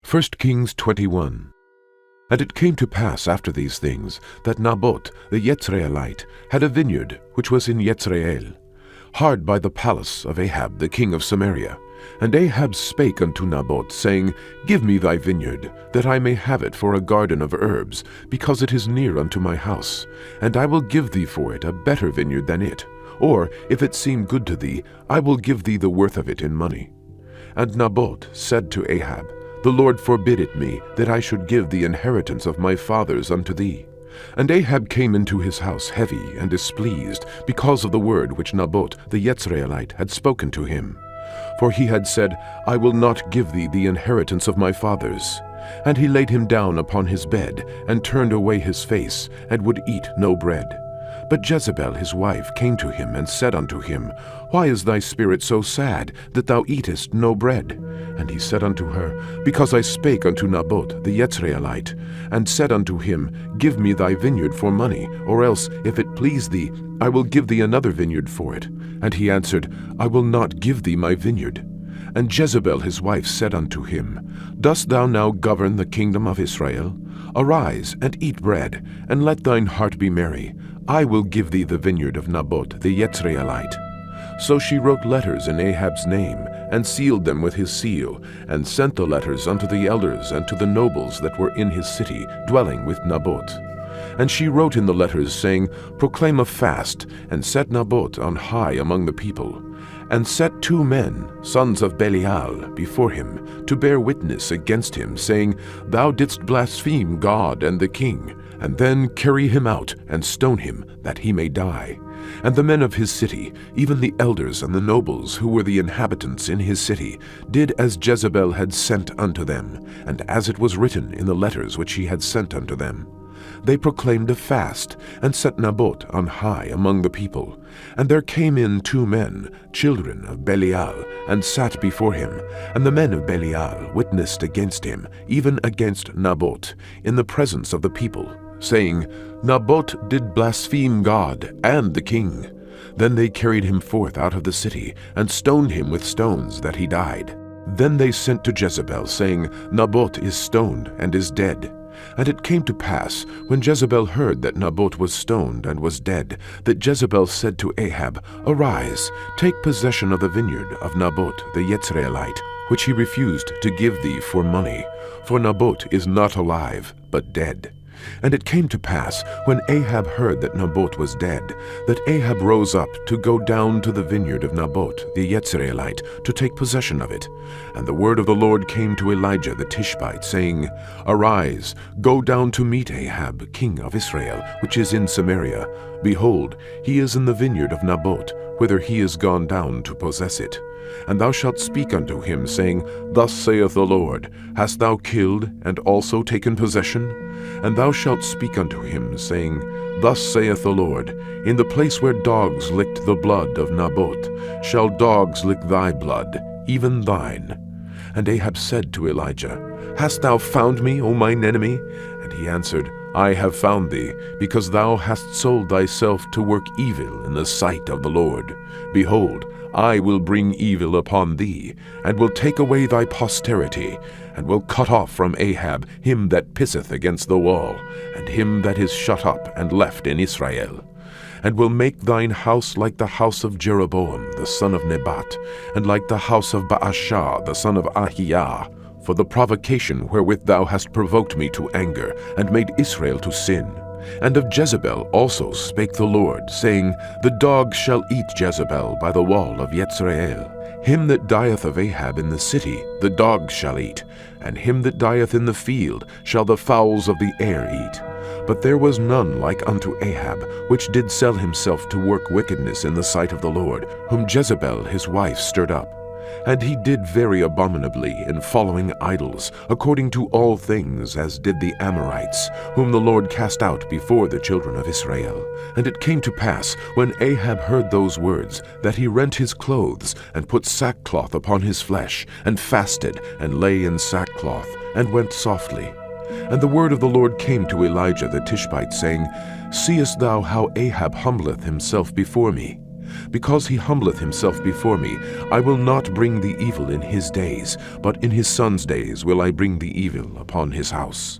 1 Kings 21. And it came to pass after these things, that Naboth the Jezreelite had a vineyard which was in Jezreel, hard by the palace of Ahab the king of Samaria. And Ahab spake unto Naboth, saying, Give me thy vineyard, that I may have it for a garden of herbs, because it is near unto my house, and I will give thee for it a better vineyard than it. Or, if it seem good to thee, I will give thee the worth of it in money. And Naboth said to Ahab, The Lord forbid it me, that I should give the inheritance of my fathers unto thee. And Ahab came into his house heavy and displeased, because of the word which Naboth the Jezreelite had spoken to him. For he had said, I will not give thee the inheritance of my fathers. And he laid him down upon his bed, and turned away his face, and would eat no bread. But Jezebel his wife came to him, and said unto him, Why is thy spirit so sad, that thou eatest no bread? And he said unto her, Because I spake unto Naboth the Jezreelite, and said unto him, Give me thy vineyard for money, or else, if it please thee, I will give thee another vineyard for it. And he answered, I will not give thee my vineyard. And Jezebel his wife said unto him, Dost thou now govern the kingdom of Israel? Arise, and eat bread, and let thine heart be merry. I will give thee the vineyard of Naboth the Jezreelite. So she wrote letters in Ahab's name, and sealed them with his seal, and sent the letters unto the elders and to the nobles that were in his city, dwelling with Naboth. And she wrote in the letters, saying, Proclaim a fast, and set Naboth on high among the people. And set 2 men, sons of Belial, before him, to bear witness against him, saying, Thou didst blaspheme God and the king, and then carry him out, and stone him, that he may die. And the men of his city, even the elders and the nobles who were the inhabitants in his city, did as Jezebel had sent unto them, and as it was written in the letters which he had sent unto them. They proclaimed a fast, and set Naboth on high among the people. And there came in 2 men, children of Belial, and sat before him. And the men of Belial witnessed against him, even against Naboth, in the presence of the people, saying, Naboth did blaspheme God and the king. Then they carried him forth out of the city, and stoned him with stones, that he died. Then they sent to Jezebel, saying, Naboth is stoned and is dead. And it came to pass, when Jezebel heard that Naboth was stoned and was dead, that Jezebel said to Ahab, Arise, take possession of the vineyard of Naboth the Jezreelite, which he refused to give thee for money. For Naboth is not alive, but dead. And it came to pass, when Ahab heard that Naboth was dead, that Ahab rose up to go down to the vineyard of Naboth the Jezreelite, to take possession of it. And the word of the Lord came to Elijah the Tishbite, saying, Arise, go down to meet Ahab, king of Israel, which is in Samaria. Behold, he is in the vineyard of Naboth, whither he is gone down to possess it. And thou shalt speak unto him, saying, Thus saith the Lord, Hast thou killed, and also taken possession? And thou shalt speak unto him, saying, Thus saith the Lord, In the place where dogs licked the blood of Naboth, shall dogs lick thy blood, even thine. And Ahab said to Elijah, Hast thou found me, O mine enemy? And he answered, I have found thee, because thou hast sold thyself to work evil in the sight of the Lord. Behold, I will bring evil upon thee, and will take away thy posterity, and will cut off from Ahab him that pisseth against the wall, and him that is shut up and left in Israel. And will make thine house like the house of Jeroboam the son of Nebat, and like the house of Baasha the son of Ahiah, for the provocation wherewith thou hast provoked me to anger, and made Israel to sin. And of Jezebel also spake the Lord, saying, The dogs shall eat Jezebel by the wall of Jezreel. Him that dieth of Ahab in the city the dogs shall eat, and him that dieth in the field shall the fowls of the air eat. But there was none like unto Ahab, which did sell himself to work wickedness in the sight of the Lord, whom Jezebel his wife stirred up. And he did very abominably in following idols, according to all things as did the Amorites, whom the Lord cast out before the children of Israel. And it came to pass, when Ahab heard those words, that he rent his clothes, and put sackcloth upon his flesh, and fasted, and lay in sackcloth, and went softly. And the word of the Lord came to Elijah the Tishbite, saying, Seest thou how Ahab humbleth himself before me? Because he humbleth himself before me, I will not bring the evil in his days, but in his son's days will I bring the evil upon his house.